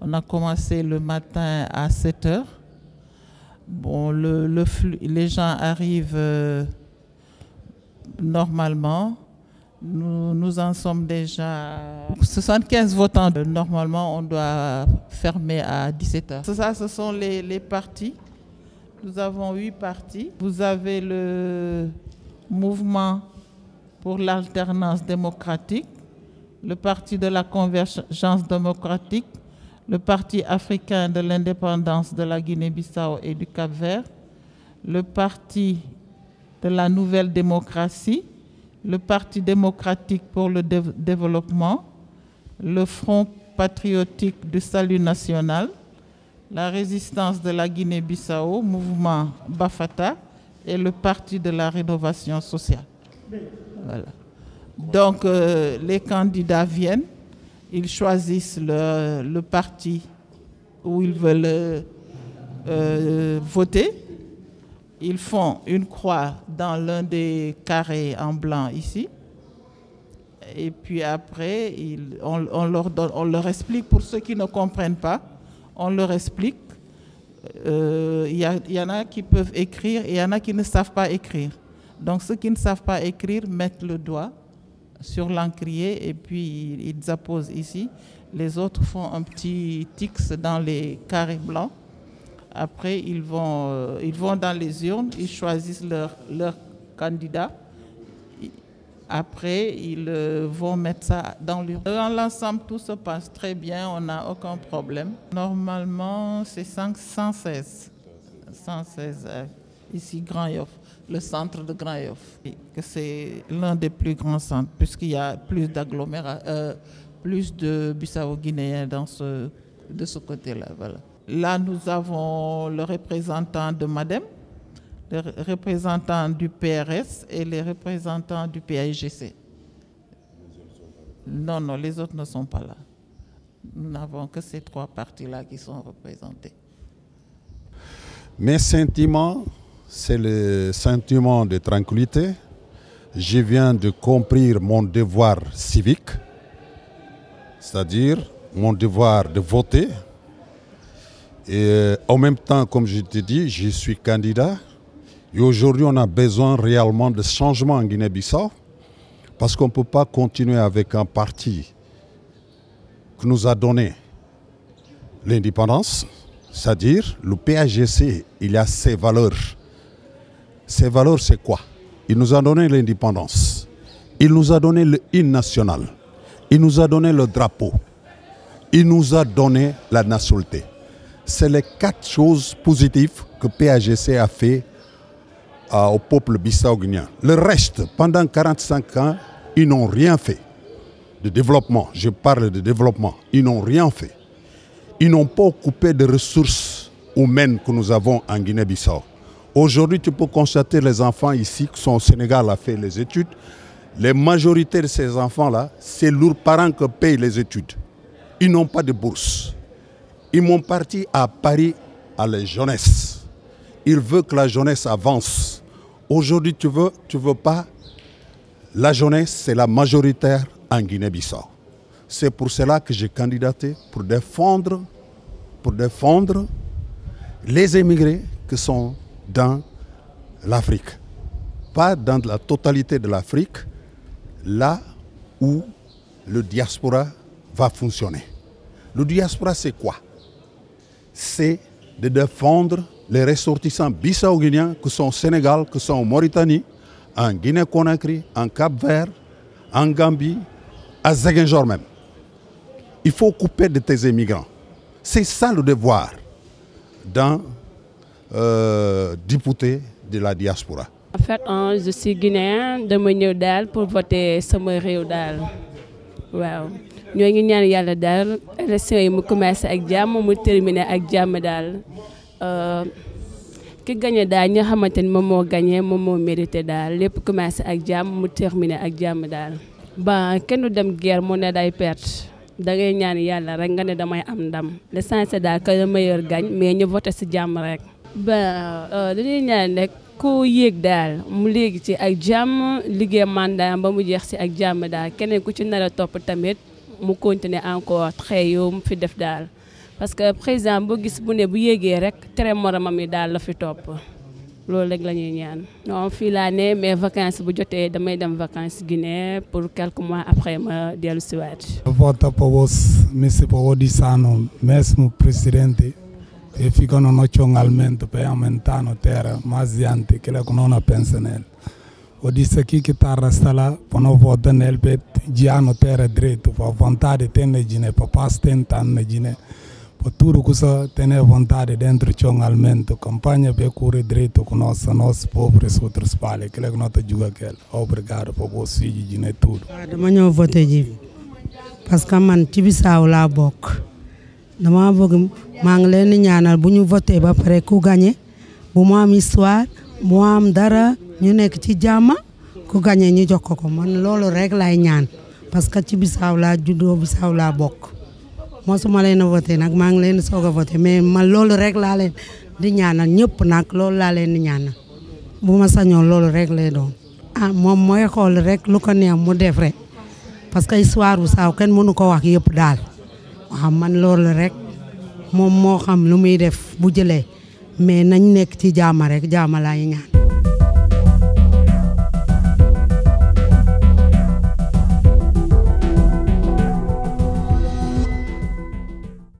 On a commencé le matin à 7 h. Bon, le flux, les gens arrivent normalement. Nous en sommes déjà 75 votants. Normalement, on doit fermer à 17 h. Ça, ce sont les partis. Nous avons 8 partis. Vous avez le mouvement pour l'alternance démocratique, le parti de la convergence démocratique, le parti africain de l'indépendance de la Guinée-Bissau et du Cap-Vert, le parti de la nouvelle démocratie, le parti démocratique pour le développement, le Front patriotique du salut national, la résistance de la Guinée-Bissau, mouvement Bafata et le parti de la rénovation sociale. Voilà. Donc les candidats viennent, ils choisissent le parti où ils veulent voter. Ils font une croix dans l'un des carrés en blanc ici. Et puis après, on leur explique, pour ceux qui ne comprennent pas, on leur explique. Il y en a qui peuvent écrire et il y en a qui ne savent pas écrire. Donc ceux qui ne savent pas écrire mettent le doigt sur l'encrier et puis ils apposent ici. Les autres font un petit X dans les carrés blancs. Après, ils vont dans les urnes, ils choisissent leur candidat. Après, ils vont mettre ça dans l'urne. Dans l'ensemble, tout se passe très bien, on n'a aucun problème. Normalement, c'est 116 ici, Grand Yoff, le centre de Grand Yoff. C'est l'un des plus grands centres, puisqu'il y a plus plus de Bissau-Guinéens de ce côté-là. Voilà. Là, nous avons le représentant de MADEM, les représentants du PRS et les représentants du PAIGC. Non, non, les autres ne sont pas là. Nous n'avons que ces 3 partis-là qui sont représentés. Mes sentiments, c'est le sentiment de tranquillité. Je viens de accomplir mon devoir civique, c'est-à-dire mon devoir de voter. Et en même temps, comme je te dis, je suis candidat. Et aujourd'hui, on a besoin réellement de changement en Guinée-Bissau parce qu'on ne peut pas continuer avec un parti qui nous a donné l'indépendance, c'est-à-dire le PAIGC, il a ses valeurs. Ses valeurs, c'est quoi? Il nous a donné l'indépendance, il nous a donné le hymne national, il nous a donné le drapeau, il nous a donné la nationalité. C'est les 4 choses positives que PAIGC a fait au peuple bissau-guinéen. Le reste, pendant 45 ans, ils n'ont rien fait de développement. Je parle de développement. Ils n'ont rien fait. Ils n'ont pas occupé de ressources humaines que nous avons en Guinée-Bissau. Aujourd'hui, tu peux constater les enfants ici qui sont au Sénégal à faire les études. La majorité de ces enfants-là, c'est leurs parents qui payent les études. Ils n'ont pas de bourse. Ils m'ont parti à Paris à la jeunesse. Ils veulent que la jeunesse avance. Aujourd'hui, tu veux pas. La jeunesse, c'est la majoritaire en Guinée-Bissau. C'est pour cela que j'ai candidaté pour défendre les émigrés qui sont dans l'Afrique. Pas dans la totalité de l'Afrique, là où le diaspora va fonctionner. Le diaspora, c'est quoi? C'est de défendre les ressortissants bissau-guinéens qui sont au Sénégal, qui sont en Mauritanie, en Guinée-Conakry, en Cap-Vert, en Gambie, à Ziguinchor même. Il faut couper de tes immigrants. C'est ça le devoir d'un député de la diaspora. En fait, je suis guinéen, dama ñëw daal pour voter sama réew daal. Waaw. Ñoo ngi ñaan Yàlla daal élection yi mu commencé ak jàmm mu terminé ak jàmm daal. Ki gagné daal ñi nga xamante ni moom moo gagné moom moo mérité daal lépp commencé ak jàmm mu terminé ak jàmm daal. Ba kenn du dem guerre mu ne day perte da ngay ñaan Yàlla rek nga ne damay am ndam l'essentiel daal que le meilleur gagne mais ñu voté si jàmm rek. Ba dañuy ñaan rek ku yéeg daal mu léegi ci ak jàmm liggéey mandat ba mu jeex si ak jàmm daal keneen ku ci nar a topp tamit mu continuer encore très yow mu fi def daal parce que président boo gis bu ne bu yéegee rek tere moromam yi daal la fi topp loolu rek la ñuy ñaan. non fii laa ne mais vacances bu jotee damay dem vacances Guinée pour quelques mois après ma dellu siwaat. Vota por vos, Mr. Odisano, mesmo presidente, e ficano nazionalmente per aumentare terra, mais diante che la non pensa nel. O disse aqui que está arrastado para não votar nele, para já não ter direito, para vontade ter na Guiné, para paz tentar na Guiné, para tudo que você tem vontade dentro nacionalmente, campanha para cobrir direito com nós pobres outros pais, que é que nós jogamos aquele. Obrigado por você de Guiné tudo. Dama ñëw voté ji parce que man ci Bissau laa bokk dama bëgg maa ngi leen di ñaanal bu ñu voté ba pare ku gagné bu mu am histoire mu am dara ñu nekk ci jàmm ku gagné ñu jox ko man loolu rek lay ñaan parce que ci Bissau laa juddoo Bissau laa bokk mosuma leen a voté nag maa ngi leen soog a voté mais man loolu rek laa leen di ñaanal ñëpp nag loolu laa leen di ñaanal bu ma sañoon loolu rek lay doon. moom mooy xool rek lu ko neex mu def rek parce que histoire bu Bissau kenn mënu ko wax yëpp daal waaw man loolu rek moom moo xam lu muy def bu jëlee mais nañ nekk ci jàmm rek jàmm laay ñaan.